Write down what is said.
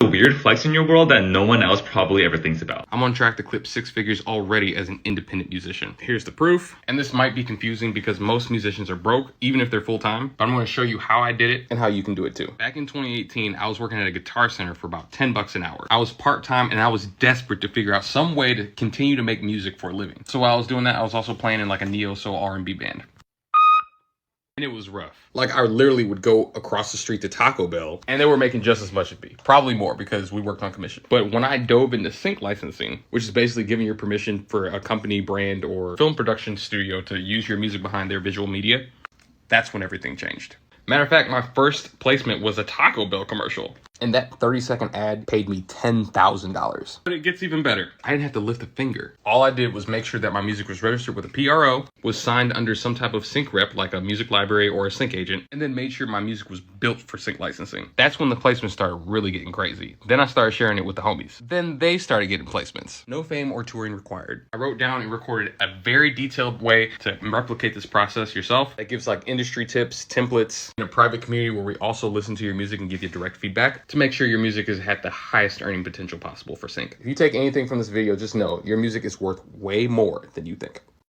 A weird flex in your world that no one else probably ever thinks about. I'm on track to clip 6 figures already as an independent musician. Here's the proof. And this might be confusing because most musicians are broke, even if they're full-time, but I'm going to show you how I did it and how you can do it too. Back in 2018, I was working at a Guitar Center for about $10 an hour. I was part-time and I was desperate to figure out some way to continue to make music for a living. So while I was doing that, I was also playing in like a neo-soul R&B band. And it was rough. Like, I literally would go across the street to Taco Bell and they were making just as much as me. Probably more because we worked on commission. But when I dove into sync licensing, which is basically giving your permission for a company, brand, or film production studio to use your music behind their visual media, that's when everything changed. Matter of fact, my first placement was a Taco Bell commercial. And that 30-second ad paid me $10,000. But it gets even better. I didn't have to lift a finger. All I did was make sure that my music was registered with a PRO, was signed under some type of sync rep like a music library or a sync agent, and then made sure my music was built for sync licensing. That's when the placements started really getting crazy. Then I started sharing it with the homies. Then they started getting placements. No fame or touring required. I wrote down and recorded a very detailed way to replicate this process yourself. That gives like industry tips, templates, in a private community where we also listen to your music and give you direct feedback to make sure your music is at the highest earning potential possible for sync. If you take anything from this video, just know your music is worth way more than you think.